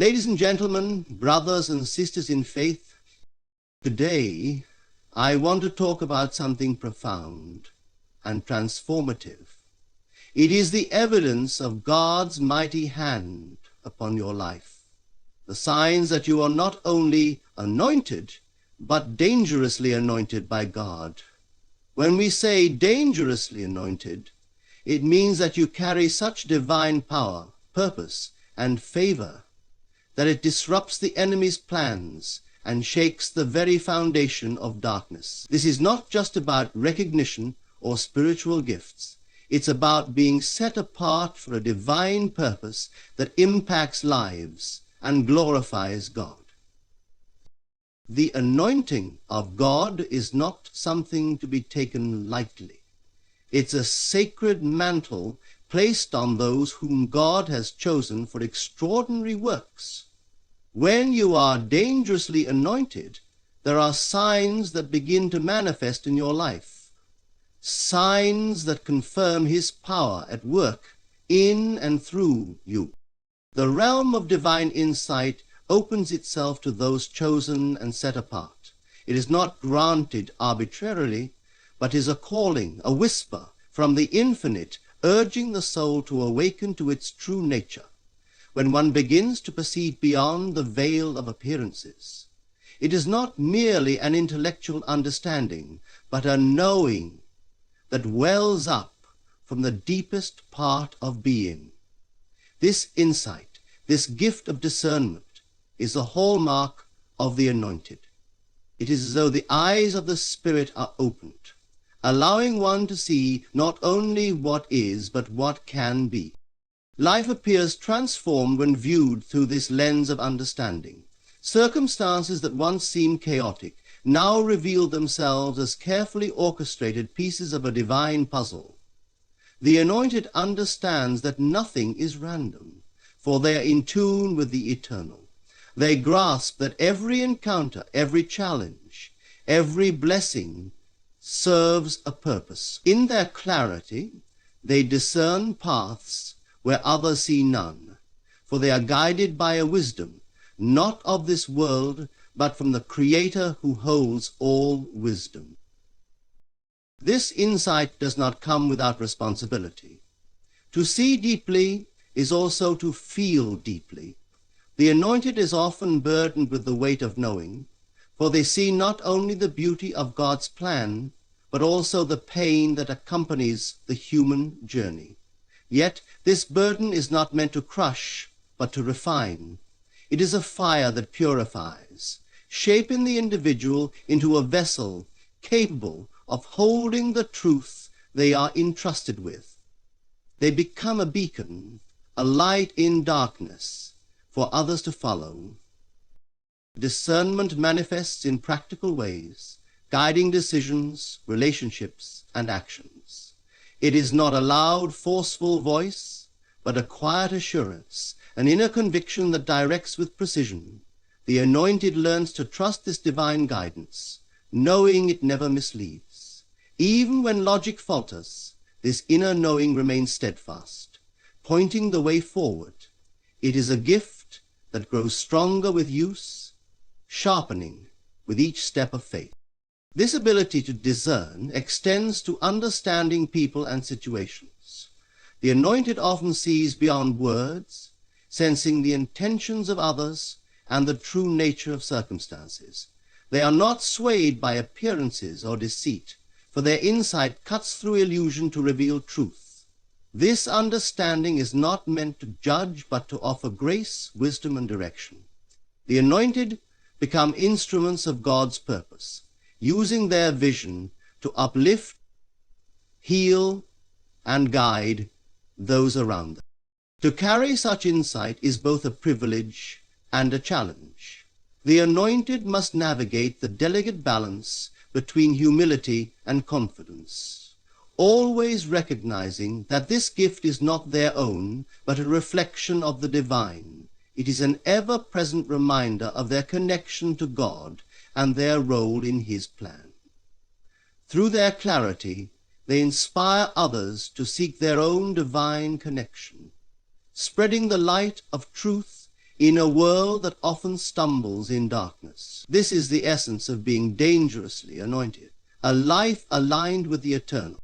Ladies and gentlemen, brothers and sisters in faith, today I want to talk about something profound and transformative. It is the evidence of God's mighty hand upon your life, the signs that you are not only anointed, but dangerously anointed by God. When we say dangerously anointed, it means that you carry such divine power, purpose, and favor that it disrupts the enemy's plans and shakes the very foundation of darkness. This is not just about recognition or spiritual gifts. It's about being set apart for a divine purpose that impacts lives and glorifies God. The anointing of God is not something to be taken lightly. It's a sacred mantle placed on those whom God has chosen for extraordinary works. When you are dangerously anointed, there are signs that begin to manifest in your life, signs that confirm His power at work in and through you. The realm of divine insight opens itself to those chosen and set apart. It is not granted arbitrarily, but is a calling, a whisper from the infinite, urging the soul to awaken to its true nature. When one begins to perceive beyond the veil of appearances, it is not merely an intellectual understanding, but a knowing that wells up from the deepest part of being. This insight, this gift of discernment, is the hallmark of the anointed. It is as though the eyes of the Spirit are opened, allowing one to see not only what is, but what can be. Life appears transformed when viewed through this lens of understanding. Circumstances that once seemed chaotic now reveal themselves as carefully orchestrated pieces of a divine puzzle. The anointed understands that nothing is random, for they are in tune with the eternal. They grasp that every encounter, every challenge, every blessing serves a purpose. In their clarity, they discern paths where others see none, for they are guided by a wisdom, not of this world, but from the Creator who holds all wisdom. This insight does not come without responsibility. To see deeply is also to feel deeply. The anointed is often burdened with the weight of knowing, for they see not only the beauty of God's plan, but also the pain that accompanies the human journey. Yet this burden is not meant to crush, but to refine. It is a fire that purifies, shaping the individual into a vessel capable of holding the truth they are entrusted with. They become a beacon, a light in darkness for others to follow. Discernment manifests in practical ways, guiding decisions, relationships, and actions. It is not a loud, forceful voice, but a quiet assurance, an inner conviction that directs with precision. The anointed learns to trust this divine guidance, knowing it never misleads. Even when logic falters, this inner knowing remains steadfast, pointing the way forward. It is a gift that grows stronger with use, sharpening with each step of faith. This ability to discern extends to understanding people and situations. The anointed often sees beyond words, sensing the intentions of others and the true nature of circumstances. They are not swayed by appearances or deceit, for their insight cuts through illusion to reveal truth. This understanding is not meant to judge, but to offer grace, wisdom, and direction. The anointed become instruments of God's purpose, using their vision to uplift, heal, and guide those around them. To carry such insight is both a privilege and a challenge. The anointed must navigate the delicate balance between humility and confidence, always recognizing that this gift is not their own, but a reflection of the divine. It is an ever-present reminder of their connection to God and their role in His plan. Through their clarity, they inspire others to seek their own divine connection, spreading the light of truth in a world that often stumbles in darkness. This is the essence of being dangerously anointed, a life aligned with the eternal.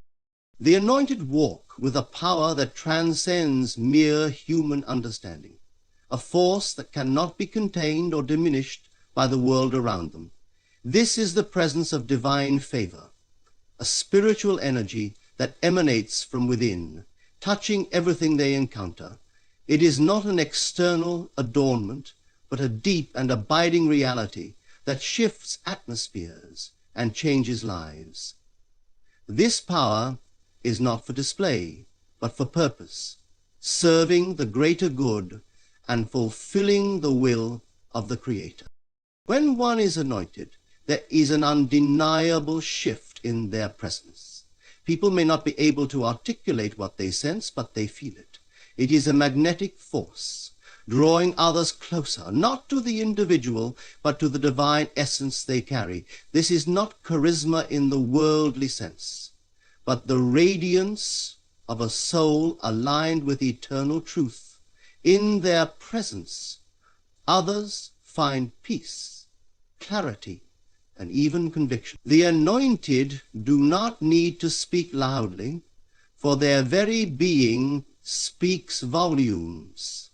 The anointed walk with a power that transcends mere human understanding, a force that cannot be contained or diminished by the world around them. This is the presence of divine favor, a spiritual energy that emanates from within, touching everything they encounter. It is not an external adornment, but a deep and abiding reality that shifts atmospheres and changes lives. This power is not for display, but for purpose, serving the greater good and fulfilling the will of the Creator. When one is anointed, there is an undeniable shift in their presence. People may not be able to articulate what they sense, but they feel it. It is a magnetic force, drawing others closer, not to the individual, but to the divine essence they carry. This is not charisma in the worldly sense, but the radiance of a soul aligned with eternal truth. In their presence, others find peace, clarity, and even conviction. The anointed do not need to speak loudly, for their very being speaks volumes.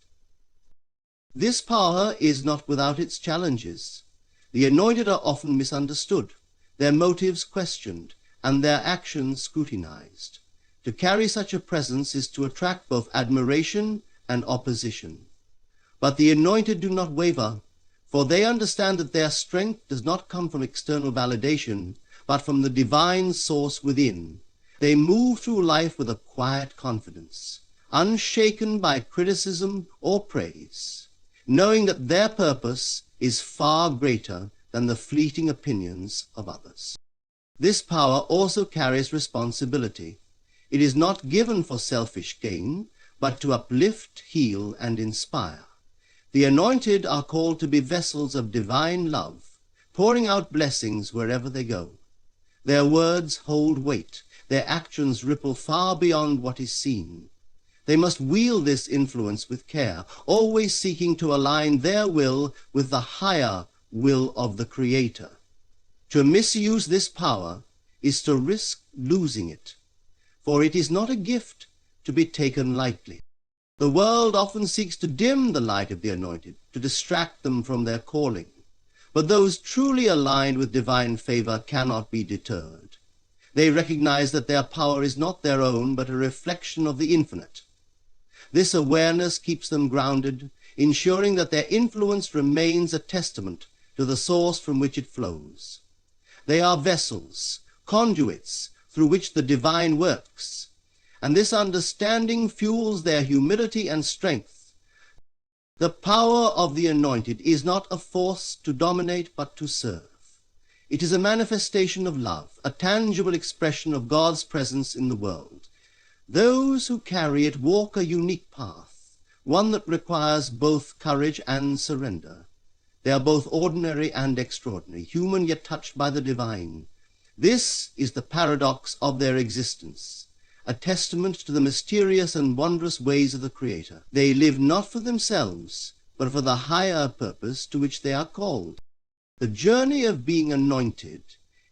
This power is not without its challenges. The anointed are often misunderstood, their motives questioned, and their actions scrutinized. To carry such a presence is to attract both admiration and opposition. But the anointed do not waver, for they understand that their strength does not come from external validation, but from the divine source within. They move through life with a quiet confidence, unshaken by criticism or praise, knowing that their purpose is far greater than the fleeting opinions of others. This power also carries responsibility. It is not given for selfish gain, but to uplift, heal, and inspire. The anointed are called to be vessels of divine love, pouring out blessings wherever they go. Their words hold weight. Their actions ripple far beyond what is seen. They must wield this influence with care, always seeking to align their will with the higher will of the Creator. To misuse this power is to risk losing it, for it is not a gift to be taken lightly. The world often seeks to dim the light of the anointed, to distract them from their calling. But those truly aligned with divine favor cannot be deterred. They recognize that their power is not their own, but a reflection of the infinite. This awareness keeps them grounded, ensuring that their influence remains a testament to the source from which it flows. They are vessels, conduits through which the divine works, and this understanding fuels their humility and strength. The power of the anointed is not a force to dominate, but to serve. It is a manifestation of love, a tangible expression of God's presence in the world. Those who carry it walk a unique path, one that requires both courage and surrender. They are both ordinary and extraordinary, human yet touched by the divine. This is the paradox of their existence, a testament to the mysterious and wondrous ways of the Creator. They live not for themselves, but for the higher purpose to which they are called. The journey of being anointed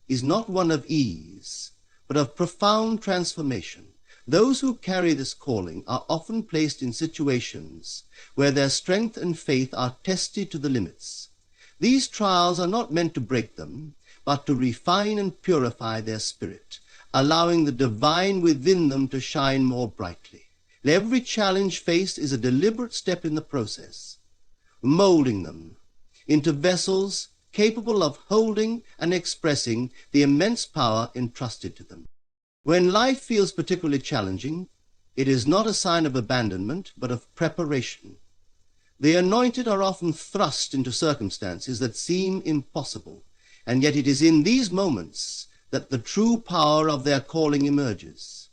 is not one of ease, but of profound transformation. Those who carry this calling are often placed in situations where their strength and faith are tested to the limits. These trials are not meant to break them, but to refine and purify their spirit, allowing the divine within them to shine more brightly. Every challenge faced is a deliberate step in the process, molding them into vessels capable of holding and expressing the immense power entrusted to them. When life feels particularly challenging, it is not a sign of abandonment, but of preparation. The anointed are often thrust into circumstances that seem impossible, and yet it is in these moments that the true power of their calling emerges.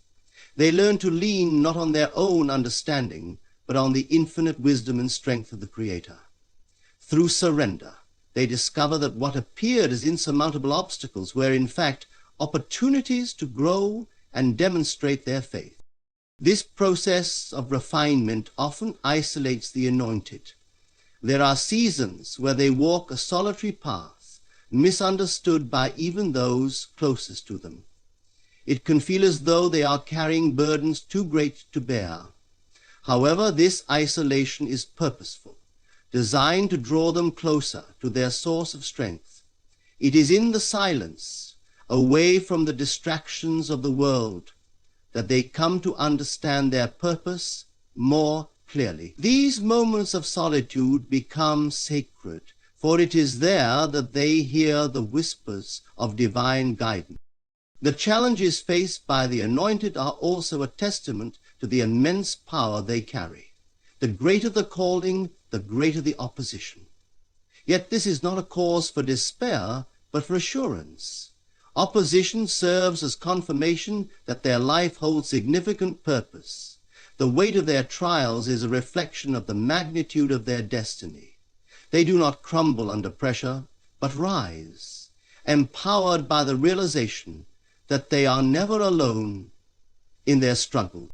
They learn to lean not on their own understanding, but on the infinite wisdom and strength of the Creator. Through surrender, they discover that what appeared as insurmountable obstacles were in fact opportunities to grow and demonstrate their faith. This process of refinement often isolates the anointed. There are seasons where they walk a solitary path, misunderstood by even those closest to them. It can feel as though they are carrying burdens too great to bear. However, this isolation is purposeful, designed to draw them closer to their source of strength. It is in the silence, away from the distractions of the world, that they come to understand their purpose more clearly. These moments of solitude become sacred, for it is there that they hear the whispers of divine guidance. The challenges faced by the anointed are also a testament to the immense power they carry. The greater the calling, the greater the opposition. Yet this is not a cause for despair, but for assurance. Opposition serves as confirmation that their life holds significant purpose. The weight of their trials is a reflection of the magnitude of their destiny. They do not crumble under pressure, but rise, empowered by the realization that they are never alone in their struggle.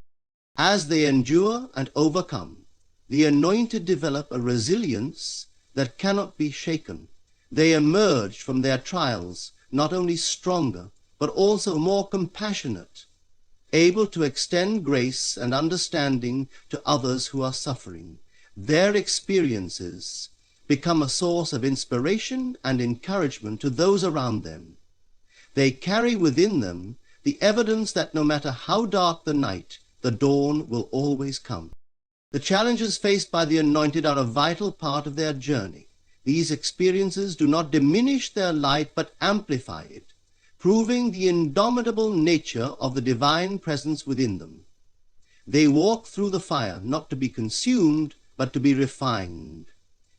As they endure and overcome, the anointed develop a resilience that cannot be shaken. They emerge from their trials not only stronger, but also more compassionate, able to extend grace and understanding to others who are suffering. Their experiences become a source of inspiration and encouragement to those around them. They carry within them the evidence that no matter how dark the night, the dawn will always come. The challenges faced by the anointed are a vital part of their journey. These experiences do not diminish their light, but amplify it, proving the indomitable nature of the divine presence within them. They walk through the fire, not to be consumed, but to be refined,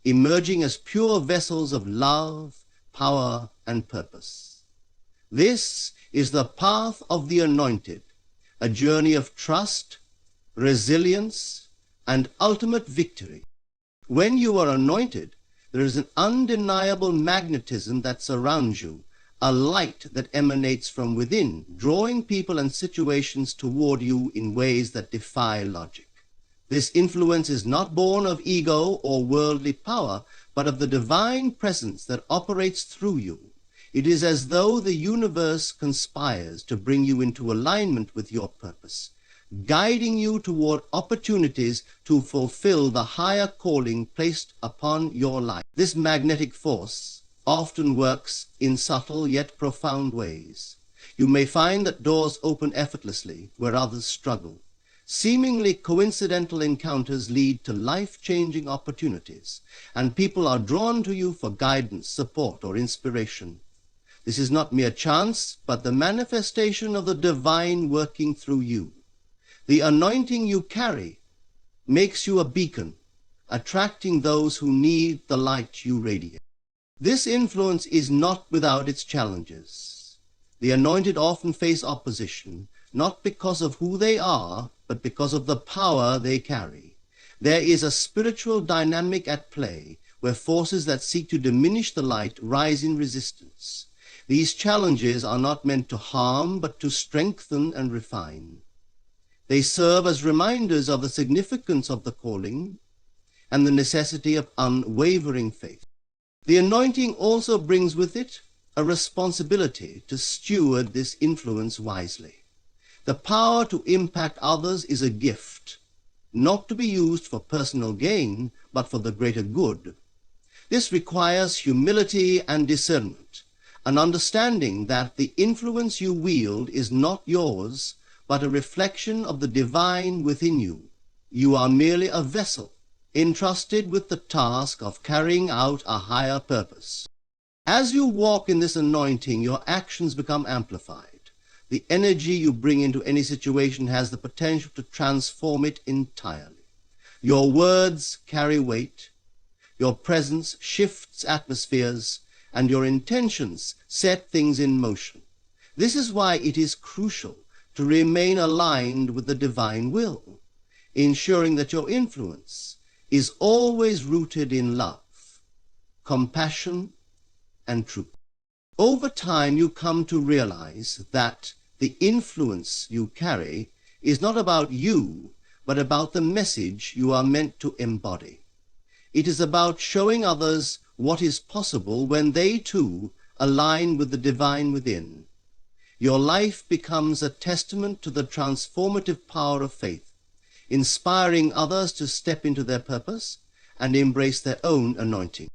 emerging as pure vessels of love, power, and purpose. This is the path of the anointed, a journey of trust, resilience, and ultimate victory. When you are anointed, there is an undeniable magnetism that surrounds you, a light that emanates from within, drawing people and situations toward you in ways that defy logic. This influence is not born of ego or worldly power, but of the divine presence that operates through you. It is as though the universe conspires to bring you into alignment with your purpose, guiding you toward opportunities to fulfill the higher calling placed upon your life. This magnetic force often works in subtle yet profound ways. You may find that doors open effortlessly where others struggle. Seemingly coincidental encounters lead to life-changing opportunities, and people are drawn to you for guidance, support, or inspiration. This is not mere chance, but the manifestation of the divine working through you. The anointing you carry makes you a beacon, attracting those who need the light you radiate. This influence is not without its challenges. The anointed often face opposition, not because of who they are, but because of the power they carry. There is a spiritual dynamic at play, where forces that seek to diminish the light rise in resistance. These challenges are not meant to harm, but to strengthen and refine. They serve as reminders of the significance of the calling and the necessity of unwavering faith. The anointing also brings with it a responsibility to steward this influence wisely. The power to impact others is a gift, not to be used for personal gain, but for the greater good. This requires humility and discernment, an understanding that the influence you wield is not yours, but a reflection of the divine within you. You are merely a vessel, entrusted with the task of carrying out a higher purpose. As you walk in this anointing, your actions become amplified. The energy you bring into any situation has the potential to transform it entirely. Your words carry weight, your presence shifts atmospheres, and your intentions set things in motion. This is why it is crucial to remain aligned with the divine will, ensuring that your influence is always rooted in love, compassion, and truth. Over time, you come to realize that the influence you carry is not about you, but about the message you are meant to embody. It is about showing others what is possible when they too align with the divine within. Your life becomes a testament to the transformative power of faith, inspiring others to step into their purpose and embrace their own anointing.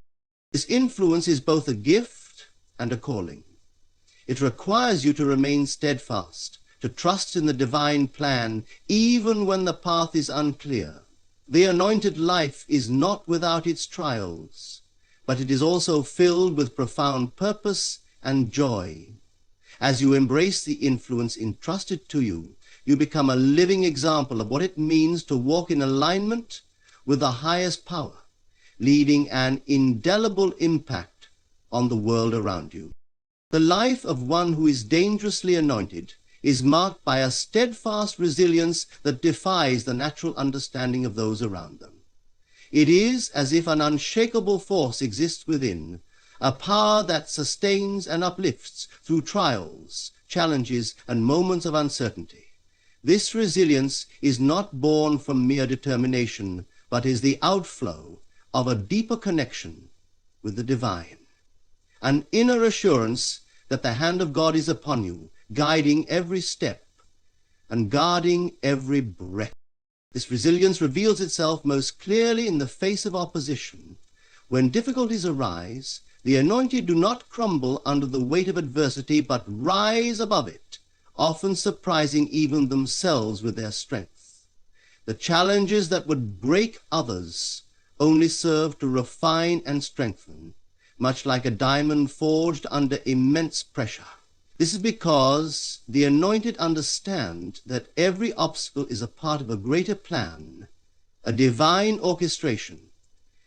This influence is both a gift and a calling. It requires you to remain steadfast, to trust in the divine plan, even when the path is unclear. The anointed life is not without its trials, but it is also filled with profound purpose and joy. As you embrace the influence entrusted to you, you become a living example of what it means to walk in alignment with the highest power, leaving an indelible impact on the world around you. The life of one who is dangerously anointed is marked by a steadfast resilience that defies the natural understanding of those around them. It is as if an unshakable force exists within, a power that sustains and uplifts through trials, challenges, and moments of uncertainty. This resilience is not born from mere determination, but is the outflow of a deeper connection with the divine. An inner assurance that the hand of God is upon you, guiding every step and guarding every breath. This resilience reveals itself most clearly in the face of opposition. When difficulties arise, the anointed do not crumble under the weight of adversity, but rise above it, often surprising even themselves with their strength. The challenges that would break others only serve to refine and strengthen, much like a diamond forged under immense pressure. This is because the anointed understand that every obstacle is a part of a greater plan, a divine orchestration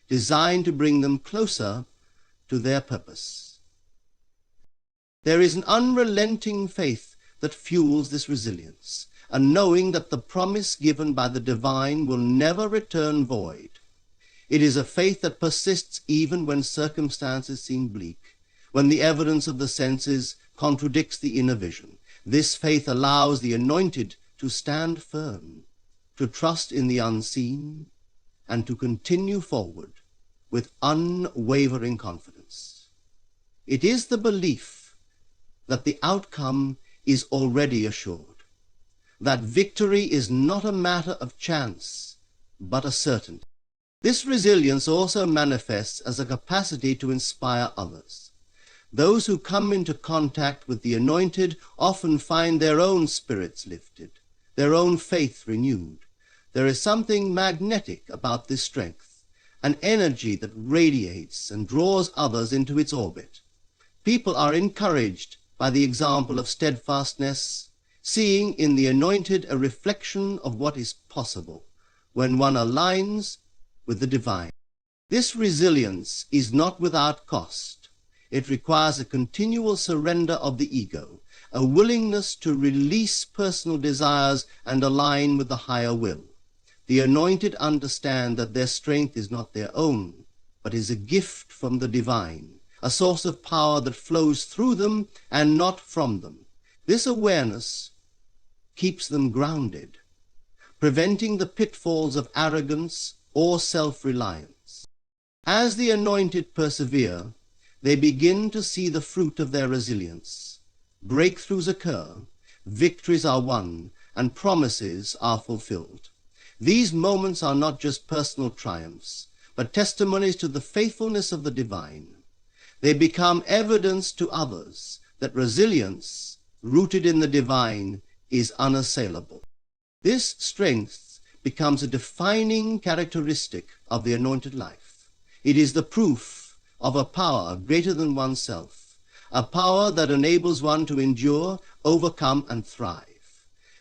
designed to bring them closer to their purpose. There is an unrelenting faith that fuels this resilience, a knowing that the promise given by the divine will never return void. It is a faith that persists even when circumstances seem bleak, when the evidence of the senses contradicts the inner vision. This faith allows the anointed to stand firm, to trust in the unseen, and to continue forward with unwavering confidence. It is the belief that the outcome is already assured, that victory is not a matter of chance, but a certainty. This resilience also manifests as a capacity to inspire others. Those who come into contact with the anointed often find their own spirits lifted, their own faith renewed. There is something magnetic about this strength, an energy that radiates and draws others into its orbit. People are encouraged by the example of steadfastness, seeing in the anointed a reflection of what is possible when one aligns with the divine. This resilience is not without cost. It requires a continual surrender of the ego, a willingness to release personal desires and align with the higher will. The anointed understand that their strength is not their own, but is a gift from the divine, a source of power that flows through them and not from them. This awareness keeps them grounded, preventing the pitfalls of arrogance or self-reliance. As the anointed persevere, they begin to see the fruit of their resilience. Breakthroughs occur, victories are won, and promises are fulfilled. These moments are not just personal triumphs, but testimonies to the faithfulness of the divine. They become evidence to others that resilience, rooted in the divine, is unassailable. This strength becomes a defining characteristic of the anointed life. It is the proof of a power greater than oneself, a power that enables one to endure, overcome, and thrive.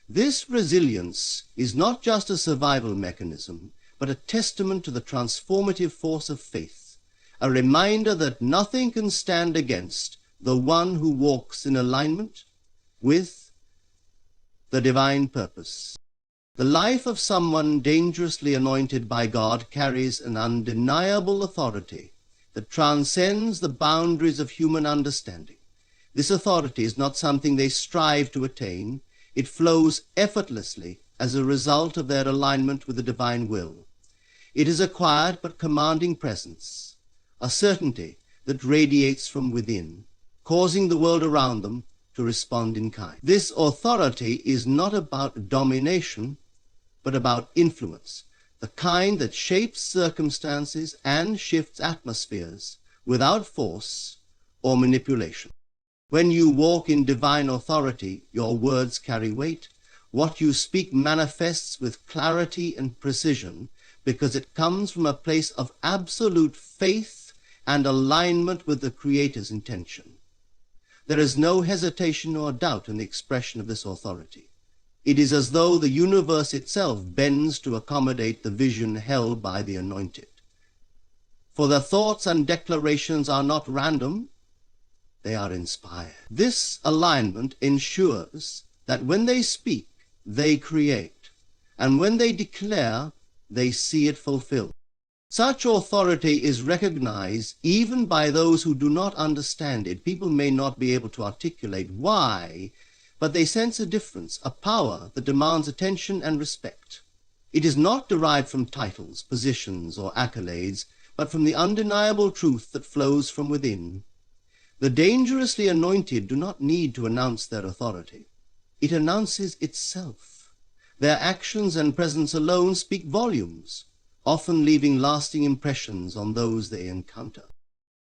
This resilience is not just a survival mechanism, but a testament to the transformative force of faith, a reminder that nothing can stand against the one who walks in alignment with the divine purpose. The life of someone dangerously anointed by God carries an undeniable authority that transcends the boundaries of human understanding. This authority is not something they strive to attain. It flows effortlessly as a result of their alignment with the divine will. It is a quiet but commanding presence, a certainty that radiates from within, causing the world around them to respond in kind. This authority is not about domination, but about influence, the kind that shapes circumstances and shifts atmospheres without force or manipulation. When you walk in divine authority, your words carry weight. What you speak manifests with clarity and precision because it comes from a place of absolute faith and alignment with the Creator's intention. There is no hesitation or doubt in the expression of this authority. It is as though the universe itself bends to accommodate the vision held by the Anointed. For their thoughts and declarations are not random, they are inspired. This alignment ensures that when they speak, they create, and when they declare, they see it fulfilled. Such authority is recognized even by those who do not understand it. People may not be able to articulate why, but they sense a difference, a power that demands attention and respect. It is not derived from titles, positions, or accolades, but from the undeniable truth that flows from within. The dangerously anointed do not need to announce their authority. It announces itself. Their actions and presence alone speak volumes, often leaving lasting impressions on those they encounter.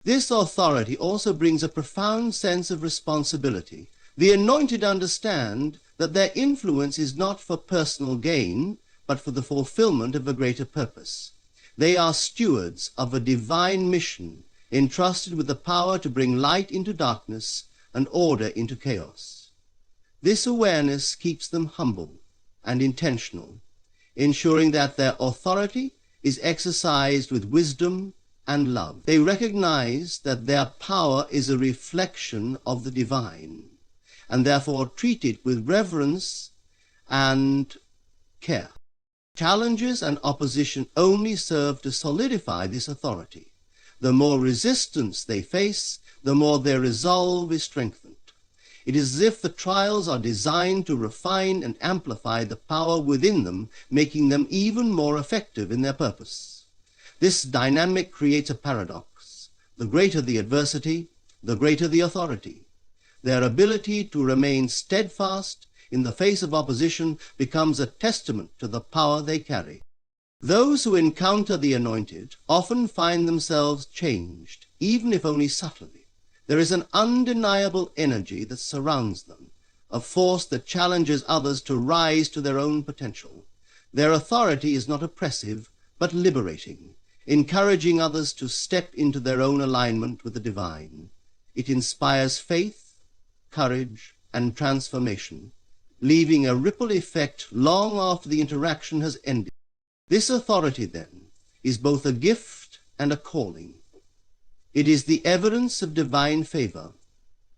This authority also brings a profound sense of responsibility. The anointed understand that their influence is not for personal gain, but for the fulfillment of a greater purpose. They are stewards of a divine mission, entrusted with the power to bring light into darkness and order into chaos. This awareness keeps them humble and intentional, ensuring that their authority is exercised with wisdom and love. They recognize that their power is a reflection of the divine, and therefore treat it with reverence and care. Challenges and opposition only serve to solidify this authority. The more resistance they face, the more their resolve is strengthened. It is as if the trials are designed to refine and amplify the power within them, making them even more effective in their purpose. This dynamic creates a paradox. The greater the adversity, the greater the authority. Their ability to remain steadfast in the face of opposition becomes a testament to the power they carry. Those who encounter the Anointed often find themselves changed, even if only subtly. There is an undeniable energy that surrounds them, a force that challenges others to rise to their own potential. Their authority is not oppressive, but liberating, encouraging others to step into their own alignment with the divine. It inspires faith, courage, and transformation, leaving a ripple effect long after the interaction has ended. This authority, then, is both a gift and a calling. It is the evidence of divine favor,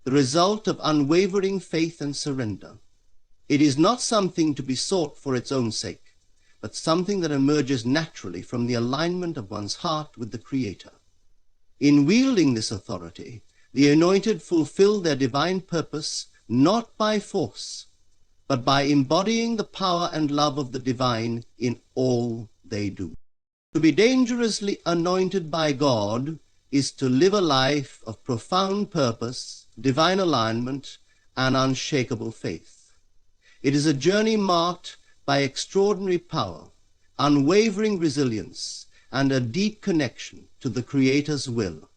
the result of unwavering faith and surrender. It is not something to be sought for its own sake, but something that emerges naturally from the alignment of one's heart with the Creator. In wielding this authority, the Anointed fulfill their divine purpose not by force, but by embodying the power and love of the divine in all they do. To be dangerously anointed by God is to live a life of profound purpose, divine alignment, and unshakable faith. It is a journey marked by extraordinary power, unwavering resilience, and a deep connection to the Creator's will.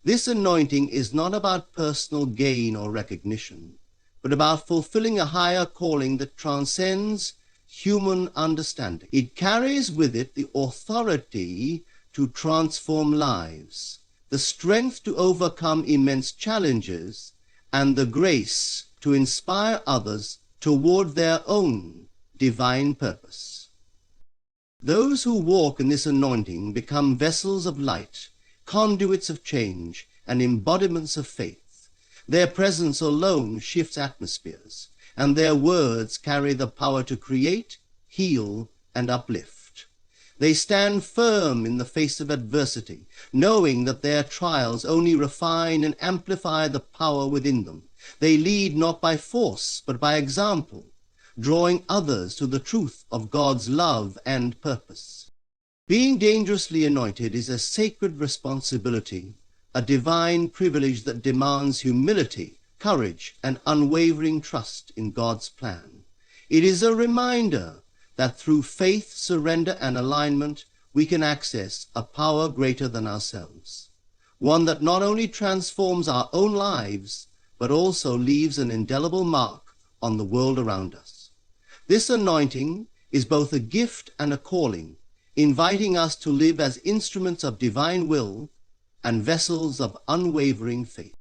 This anointing is not about personal gain or recognition, but about fulfilling a higher calling that transcends human understanding. It carries with it the authority to transform lives, the strength to overcome immense challenges, and the grace to inspire others toward their own divine purpose. Those who walk in this anointing become vessels of light, conduits of change, and embodiments of faith. Their presence alone shifts atmospheres, and their words carry the power to create, heal, and uplift. They stand firm in the face of adversity, knowing that their trials only refine and amplify the power within them. They lead not by force, but by example, drawing others to the truth of God's love and purpose. Being dangerously anointed is a sacred responsibility, a divine privilege that demands humility, courage, and unwavering trust in God's plan. It is a reminder that through faith, surrender, and alignment, we can access a power greater than ourselves, one that not only transforms our own lives, but also leaves an indelible mark on the world around us. This anointing is both a gift and a calling, inviting us to live as instruments of divine will and vessels of unwavering faith.